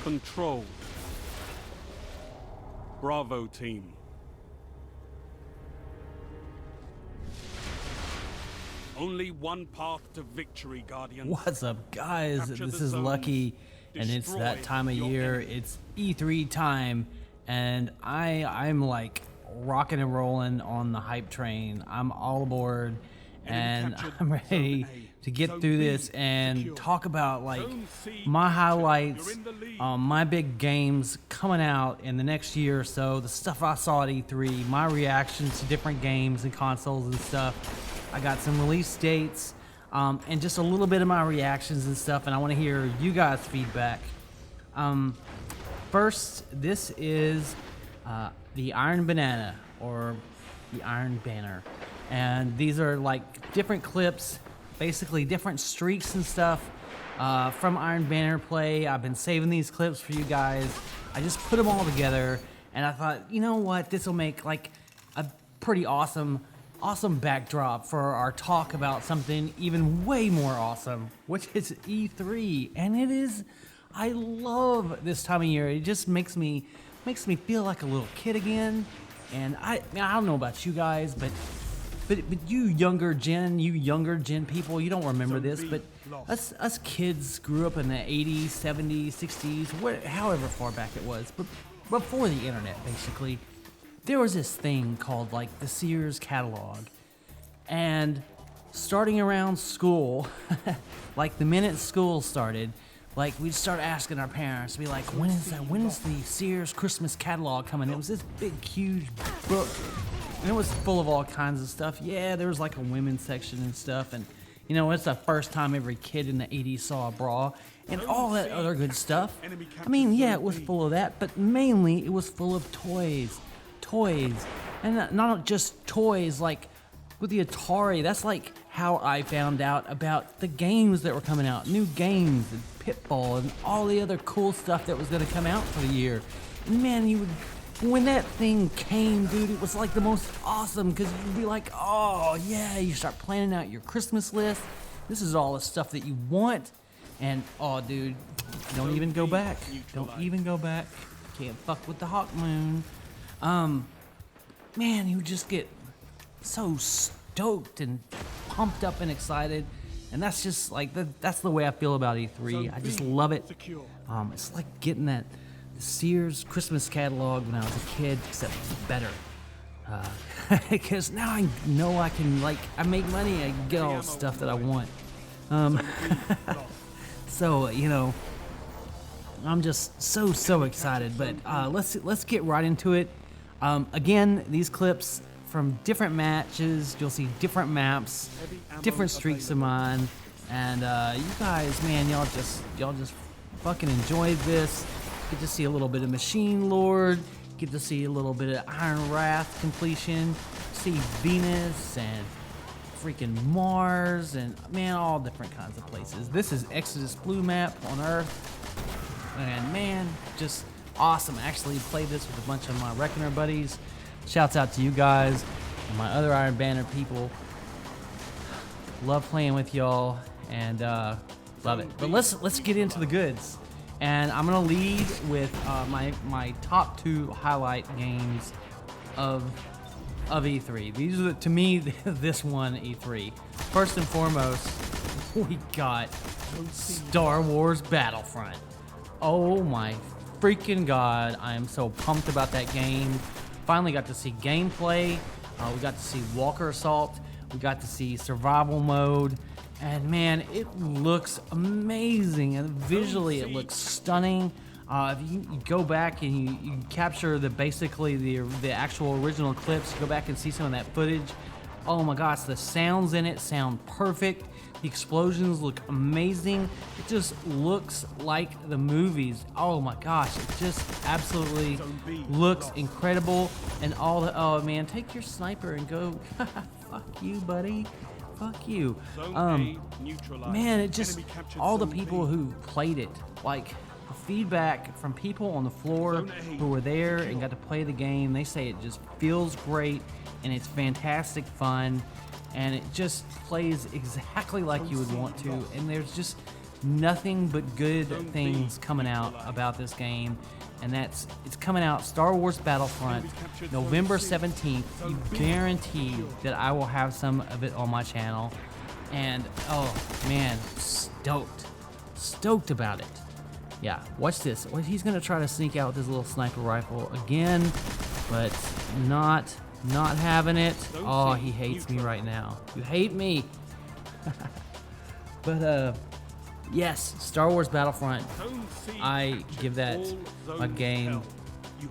Control. Bravo team. Only one path to victory, Guardian. What's up, guys? Capture This the is zones. Lucky, and it's Destroy that time of your year. enemy. It's E3 time, and I'm like rocking and rolling on the hype train. I'm all aboard, and captured I'm ready Zone A. to get Zone through B this and secure. talk about like Zone C my captured. highlights, You're in the lead. my big games coming out in the next year or so, the stuff I saw at E3, my reactions to different games and consoles and stuff. I got some release dates, and just a little bit of my reactions and stuff, and I want to hear you guys' feedback. First, this is the Iron Banana, or the Iron Banner, and these are like different clips, basically different streaks and stuff from Iron Banner play. I've been saving these clips for you guys. I just put them all together, and I thought, you know what, this will make like a pretty awesome backdrop for our talk about something even way more awesome, which is E3. And it is, I love this time of year. It just makes me feel like a little kid again. And I don't know about you guys, but you younger gen people, you don't remember this, but us kids grew up in the 80s, 70s, 60s, however far back it was, but before the internet, basically. There was this thing called like the Sears catalog, and starting around school, like the minute school started, like we'd start asking our parents, be like, when is the Sears Christmas catalog coming? It was this big, huge book, and it was full of all kinds of stuff. Yeah, there was like a women's section and stuff, and you know, it's the first time every kid in the 80s saw a bra, and all that other good stuff. I mean, yeah, it was full of that, but mainly it was full of toys. And not just toys, like with the Atari. That's like how I found out about the games that were coming out, new games and Pitball and all the other cool stuff that was going to come out for the year. And man, when that thing came, dude, it was like the most awesome, because you'd be like, oh yeah, you start planning out your Christmas list. This is all the stuff that you want, and oh dude, don't even go back. Can't fuck with the Hawk Moon. Man, you just get so stoked and pumped up and excited, and that's just like that's the way I feel about E3. I just love it. It's like getting that Sears Christmas catalog when I was a kid, except better. Because now I know I can, like, I make money, I get all the stuff that I want. So you know, I'm just so excited. But let's get right into it. Again, these clips from different matches, you'll see different maps, different streaks of mine, and you guys, man, y'all just fucking enjoy this. Get to see a little bit of Machine Lord, get to see a little bit of Iron Wrath completion, see Venus and freaking Mars, and man, all different kinds of places. This is Exodus Blue map on Earth, and man, just awesome. I actually played this with a bunch of my Reckoner buddies. Shouts out to you guys and my other Iron Banner people. Love playing with y'all, and love it. But let's get into the goods. And I'm gonna lead with my top 2 highlight games of E3. These are to me this one E3. First and foremost, we got Star Wars Battlefront. Oh my freaking god, I am so pumped about that game. Finally got to see gameplay. We got to see Walker Assault. We got to see survival mode. And man, it looks amazing. And visually, it looks stunning. If you go back and you capture basically the actual original clips, go back and see some of that footage. Oh my gosh, the sounds in it sound perfect. The explosions look amazing. It just looks like the movies. Oh my gosh, it just absolutely looks incredible. And oh man, take your sniper and go. Fuck you, buddy. Fuck you. Man, it just, all the people who played it, like the feedback from people on the floor who were there and got to play the game, they say it just feels great and it's fantastic fun. And it just plays exactly like you would want to. And there's just nothing but good things coming out about this game, and it's coming out Star Wars Battlefront November 17th. You guarantee that I will have some of it on my channel, and oh man, stoked about it. Yeah, watch this. He's gonna try to sneak out with his little sniper rifle again, but not having it. Oh, he hates me right now. You hate me. But yes, Star Wars Battlefront. I give that a game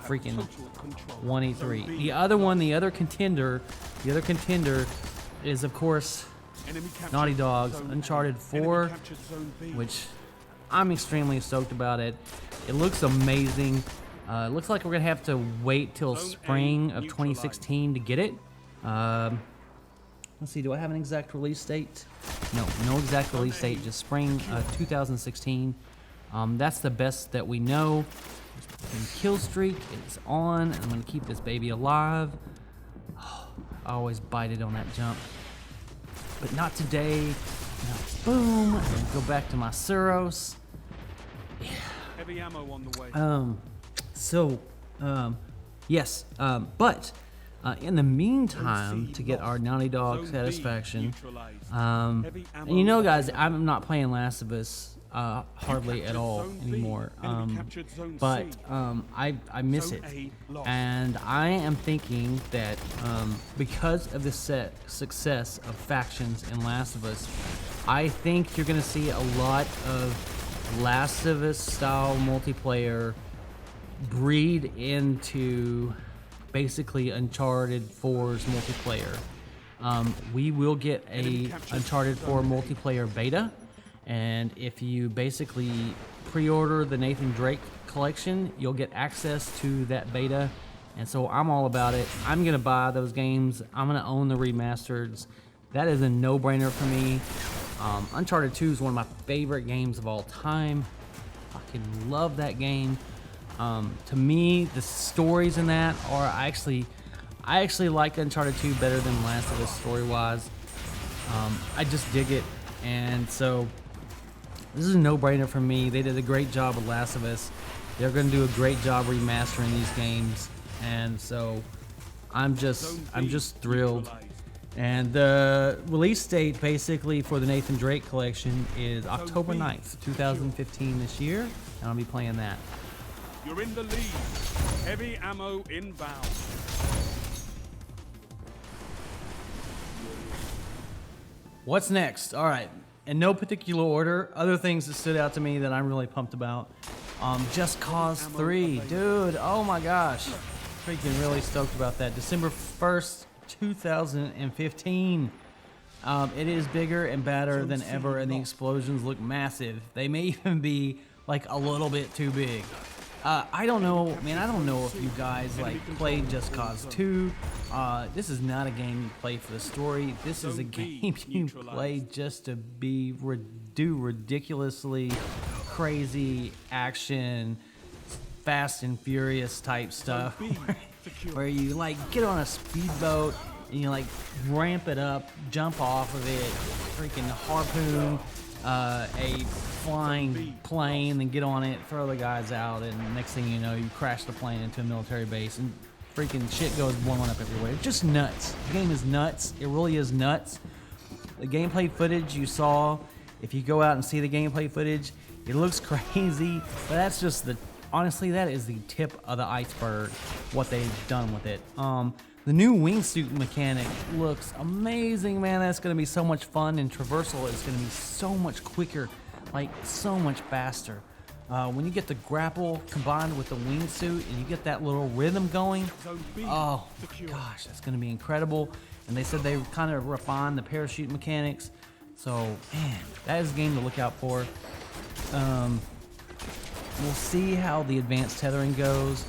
freaking 1E3. The other contender is of course Naughty Dog's Uncharted 4, which I'm extremely stoked about it. It looks amazing. It looks like we're gonna have to wait till spring of 2016 to get it. Let's see, do I have an exact release date? No exact release date, just spring 2016. That's the best that we know. Kill streak is on. I'm gonna keep this baby alive. Oh, I always bite it on that jump, but not today. Now, boom, I'm gonna go back to my Suros. Yeah. Heavy ammo on the way. Yes, but in the meantime, to get our Naughty Dog satisfaction, and you know, guys, I'm not playing Last of Us hardly at all anymore, but I miss it, and I am thinking that because of the success of factions in Last of Us, I think you're gonna see a lot of Last of Us style multiplayer breed into basically Uncharted 4's multiplayer. We will get a Uncharted 4 multiplayer beta, and if you basically pre-order the Nathan Drake collection, you'll get access to that beta, and so I'm all about it. I'm gonna buy those games. I'm gonna own the remasters. That is a no-brainer for me. Uncharted 2 is one of my favorite games of all time. I fucking love that game. To me, the stories in that are I actually like Uncharted 2 better than Last of Us story-wise. I just dig it, and so this is a no-brainer for me. They did a great job with Last of Us. They're going to do a great job remastering these games, and so I'm just thrilled. And the release date basically for the Nathan Drake collection is October 9th, 2015 this year, and I'll be playing that. You're in the lead. Heavy ammo inbound. What's next? All right, in no particular order, other things that stood out to me that I'm really pumped about. Just Cause 3, dude, oh my gosh. Freaking really stoked about that. December 1st, 2015. It is bigger and badder than ever, and the explosions look massive. They may even be like a little bit too big. I don't know, man. I don't know if you guys like played Just Cause 2. This is not a game you play for the story. This is a game you play just to do ridiculously crazy action, Fast and Furious type stuff, where you like get on a speedboat and you like ramp it up, jump off of it, freaking harpoon a flying plane, then get on it, throw the guys out, and next thing you know, you crash the plane into a military base, and freaking shit goes blowing up everywhere. It's just nuts. The game is nuts. It really is nuts. The gameplay footage you saw, if you go out and see the gameplay footage, it looks crazy, but that's just honestly, that is the tip of the iceberg, what they've done with it. The new wingsuit mechanic looks amazing, man. That's going to be so much fun, and traversal is going to be so much quicker, like so much faster. When you get the grapple combined with the wingsuit and you get that little rhythm going, oh my gosh, that's going to be incredible. And they said they kind of refined the parachute mechanics. So, man, that is a game to look out for. We'll see how the advanced tethering goes.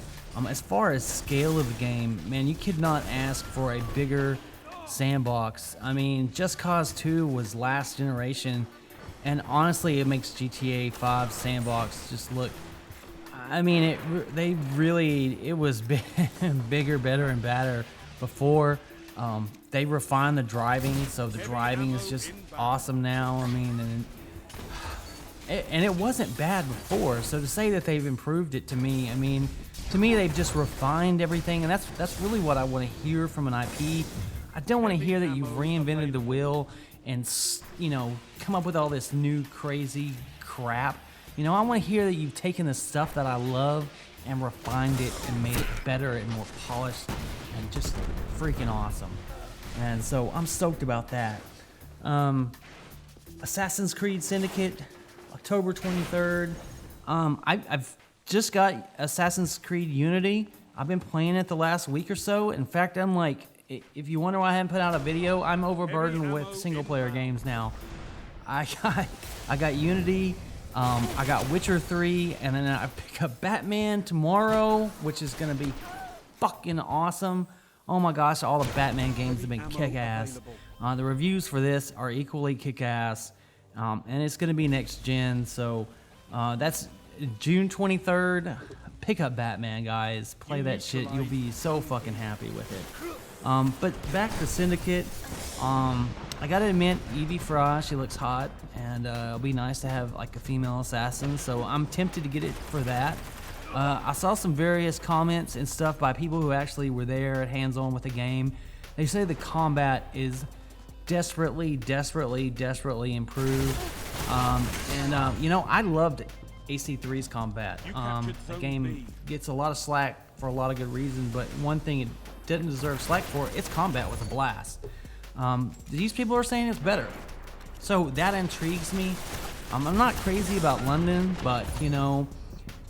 As far as scale of the game, man, you could not ask for a bigger sandbox. I mean, Just Cause 2 was last generation, and honestly, it makes GTA 5 sandbox just look. I mean, it was bigger, better, and badder before. They refined the driving, so the driving is just awesome now. I mean, and and it wasn't bad before. So to say that they've improved it, to me, I mean, to me they've just refined everything, and that's really what I want to hear from an IP. I don't want to hear that you've reinvented the wheel and, you know, come up with all this new crazy crap. You know, I want to hear that you've taken the stuff that I love and refined it and made it better and more polished and just freaking awesome. And so I'm stoked about that. Assassin's Creed Syndicate, October 23rd. I've just got Assassin's Creed Unity. I've been playing it the last week or so. In fact, I'm like, if you wonder why I haven't put out a video, I'm overburdened with single player games now. I got Unity, I got Witcher 3, and then I pick up Batman tomorrow, which is gonna be fucking awesome. Oh my gosh, all the Batman games have been kick-ass. The reviews for this are equally kick-ass, and it's gonna be next gen, so that's June 23rd. Pick up Batman, guys. Play that shit. You'll be so fucking happy with it. But back to Syndicate. I gotta admit, Evie Fry, she looks hot, and it'll be nice to have like a female assassin, so I'm tempted to get it for that. I saw some various comments and stuff by people who actually were there at hands-on with the game. They say the combat is desperately improved. You know, I loved AC3's combat. The game gets a lot of slack for a lot of good reasons, but one thing it didn't deserve slack for, its combat was a blast. These people are saying it's better, so that intrigues me. I'm not crazy about London, but you know,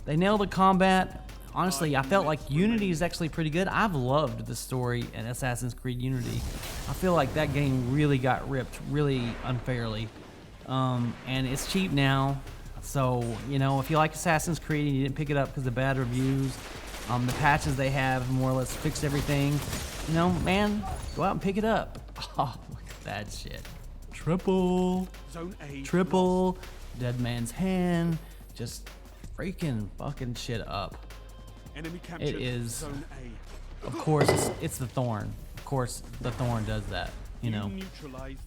they nailed the combat. Honestly, I felt like Unity is actually pretty good. I've loved the story in Assassin's Creed Unity. I feel like that game really got ripped really unfairly, and it's cheap now. So, you know, if you like Assassin's Creed and you didn't pick it up because of bad reviews, the patches they have more or less fixed everything, you know, man, go out and pick it up. Oh, look at that shit. Triple, Dead Man's Hand, just freaking fucking shit up. It is, of course, it's the Thorn. Of course, the Thorn does that, you know.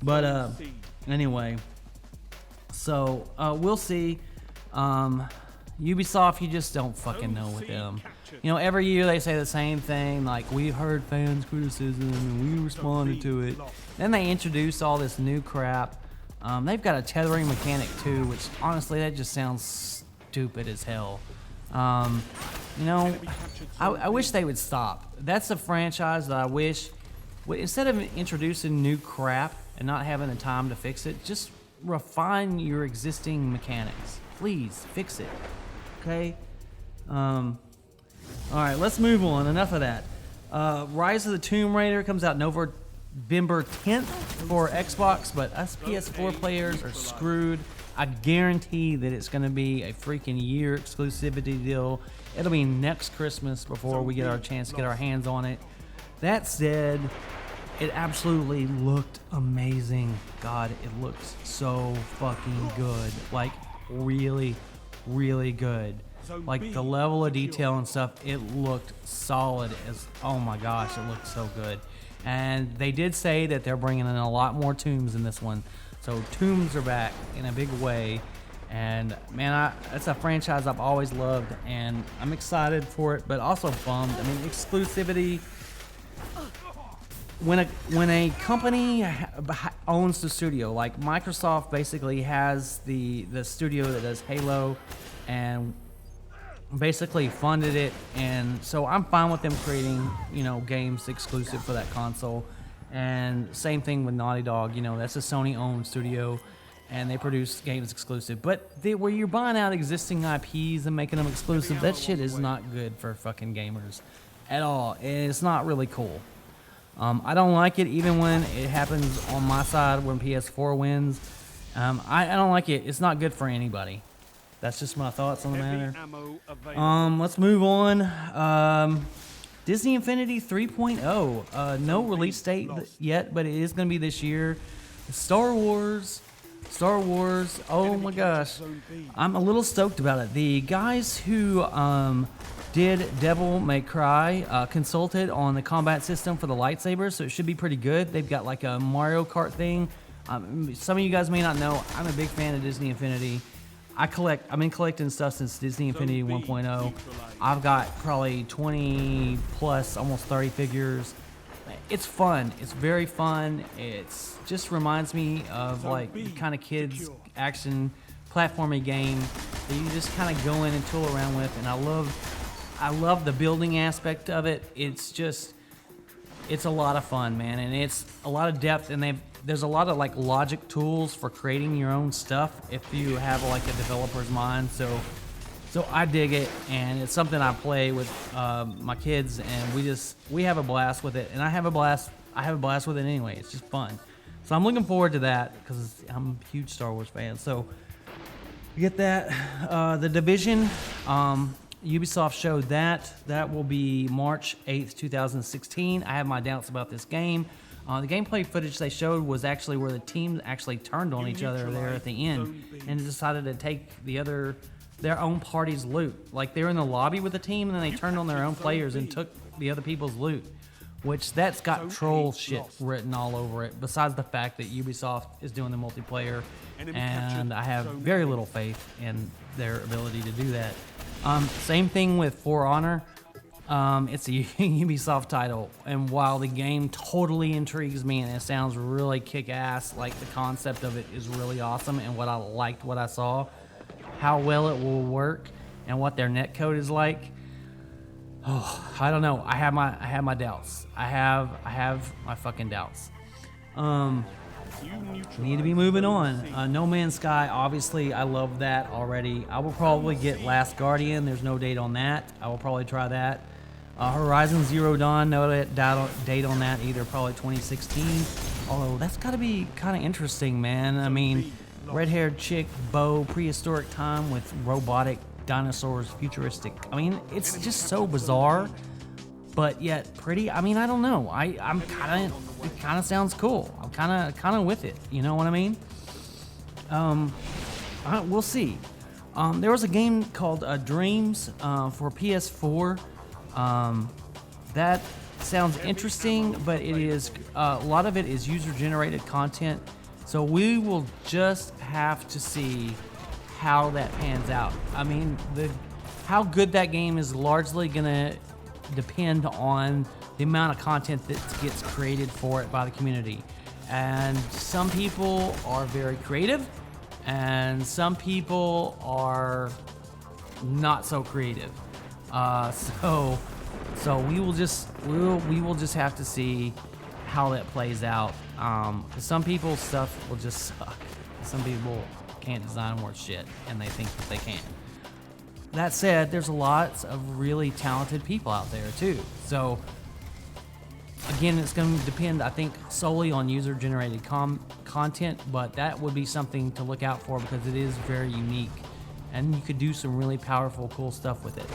But, anyway, so, we'll see. Ubisoft, you just don't fucking know with them. You know, every year they say the same thing, like, we heard fans' criticism and we responded to it. Then they introduce all this new crap. They've got a tethering mechanic too, which honestly, that just sounds stupid as hell. You know, I wish they would stop. That's a franchise that I wish, instead of introducing new crap and not having the time to fix it, just refine your existing mechanics. Please fix it. Okay? Alright, let's move on. Enough of that. Rise of the Tomb Raider comes out November 10th for Xbox, but us PS4 players are screwed. I guarantee that it's going to be a freaking year exclusivity deal. It'll be next Christmas before we get our chance to get our hands on it. That said, it absolutely looked amazing. God, it looks so fucking good. Like, really good. Like, the level of detail and stuff, it looked solid as, oh my gosh, it looked so good. And they did say that they're bringing in a lot more tombs in this one. So tombs are back in a big way. And man, it's a franchise I've always loved, and I'm excited for it, but also bummed. I mean, exclusivity. When a company owns the studio, like Microsoft basically has the studio that does Halo, and basically funded it, and so I'm fine with them creating, you know, games exclusive for that console. And same thing with Naughty Dog, you know, that's a Sony-owned studio, and they produce games exclusive. But where you're buying out existing IPs and making them exclusive, that shit is not good for fucking gamers at all. And it's not really cool. I don't like it even when it happens on my side when PS4 wins. I don't like it. It's not good for anybody. That's just my thoughts on the matter. Let's move on. Disney Infinity 3.0. No release date yet, but it is going to be this year. Star Wars. Oh my gosh. I'm a little stoked about it. The guys who did Devil May Cry consulted on the combat system for the lightsabers, so it should be pretty good. They've got like a Mario Kart thing. Some of you guys may not know, I'm a big fan of Disney Infinity. I've been collecting stuff since Disney Infinity 1.0. I've got probably 20 plus, almost 30 figures. It's fun. It's very fun. It's just reminds me of like the kind of kids action platforming game that you just kind of go in and tool around with. And I love the building aspect of it. It's a lot of fun, man, and it's a lot of depth, and there's a lot of like logic tools for creating your own stuff if you have like a developer's mind. So I dig it, and it's something I play with my kids, and we have a blast with it, and I have a blast with it anyway. It's just fun. So I'm looking forward to that because I'm a huge Star Wars fan. So you get that. The Division, Ubisoft showed that. That will be March 8th, 2016. I have my doubts about this game. The gameplay footage they showed was actually where the teams actually turned on each other there at the end and decided to take their own party's loot. Like they were in the lobby with the team and then they turned on their own players and took the other people's loot, which that's got troll shit written all over it, besides the fact that Ubisoft is doing the multiplayer, and I have very little faith in their ability to do that. Same thing with For Honor. It's a Ubisoft title, and while the game totally intrigues me and it sounds really kick-ass, like the concept of it is really awesome, and what I saw, how well it will work, and what their netcode is like. Oh, I don't know. I have my doubts. I have my fucking doubts. Need to be moving on. No Man's Sky, obviously, I love that already. I will probably get Last Guardian. There's no date on that. I will probably try that. Horizon Zero Dawn, no date on that either. Probably 2016. Although that's got to be kind of interesting, man. I mean, red-haired chick, bow, prehistoric time with robotic dinosaurs, futuristic. I mean, it's just so bizarre, but yet pretty. I mean, I don't know. It kind of sounds cool. I'm kind of with it. You know what I mean? We'll see. There was a game called Dreams for PS4. That sounds interesting, but it is a lot of it is user-generated content. So we will just have to see how that pans out. I mean, how good that game is largely gonna depend on the amount of content that gets created for it by the community. And some people are very creative, and some people are not so creative. So we will just have to see how that plays out. Some people's stuff will just suck. Some people can't design worth shit, and they think that they can. That said, there's lots of really talented people out there too. So again, it's going to depend, I think, solely on user-generated content, but that would be something to look out for because it is very unique, and you could do some really powerful, cool stuff with it.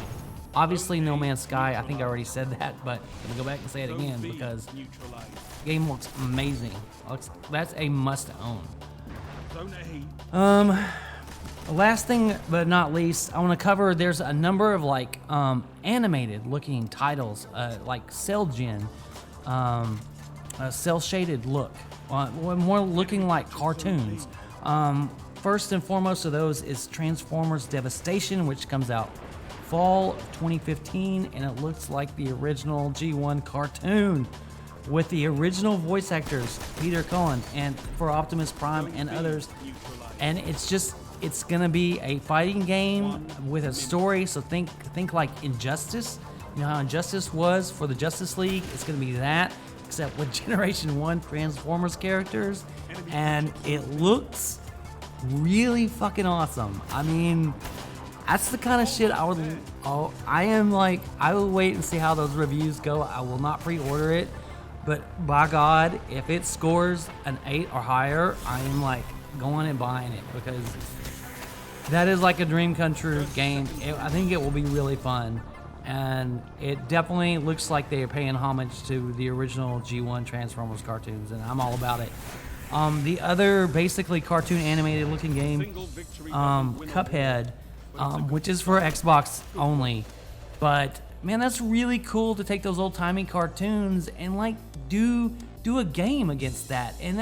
Obviously, No Man's Sky, I think I already said that, but I'm going to go back and say it again because the game looks amazing. That's a must-own. Last thing but not least, I want to cover, there's a number of like animated looking titles, like cell gen, cell shaded look, more looking like cartoons. First and foremost of those is Transformers Devastation, which comes out fall of 2015, and it looks like the original G1 cartoon with the original voice actors, Peter Cullen, and for Optimus Prime and others. And it's gonna be a fighting game with a story. So think like Injustice. You know how Injustice was for the Justice League? It's gonna be that, except with Generation 1 Transformers characters. And it looks really fucking awesome. I mean, that's the kind of shit I will wait and see how those reviews go. I will not pre-order it, but by God, if it scores an 8 or higher, I am like going and buying it because that is like a dream come true game. I think it will be really fun, and it definitely looks like they are paying homage to the original G1 Transformers cartoons, and I'm all about it. The other basically cartoon animated looking game, Cuphead, which is for Xbox only, but man, that's really cool to take those old-timey cartoons and like do a game against that. And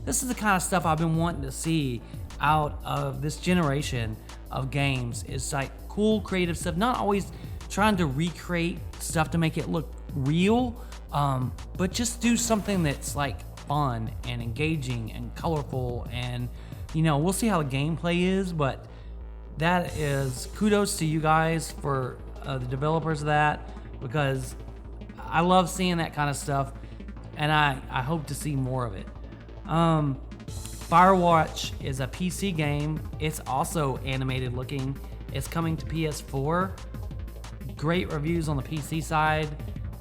this is the kind of stuff I've been wanting to see out of this generation. of games. It's like cool, creative stuff, not always trying to recreate stuff to make it look real, but just do something that's like fun and engaging and colorful. And we'll see how the gameplay is, but that is kudos to you guys for the developers of that, because I love seeing that kind of stuff, and I hope to see more of it. Firewatch is a PC game. It's also animated looking. It's coming to PS4. Great reviews on the PC side,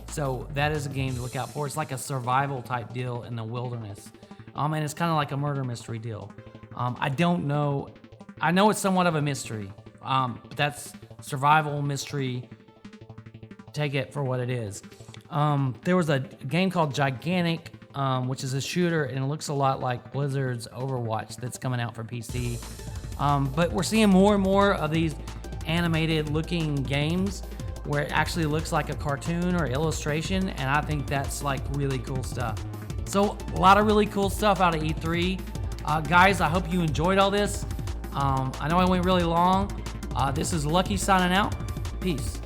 so that is a game to look out for. It's like a survival type deal in the wilderness, and it's kind of like a murder mystery deal. I don't know. I know it's somewhat of a mystery, but that's survival mystery. Take it for what it is. There was a game called Gigantic, which is a shooter, and it looks a lot like Blizzard's Overwatch that's coming out for PC. But we're seeing more and more of these animated looking games where it actually looks like a cartoon or illustration, and I think that's like really cool stuff. So a lot of really cool stuff out of E3. Guys, I hope you enjoyed all this. I know I went really long. This is Lucky signing out. Peace.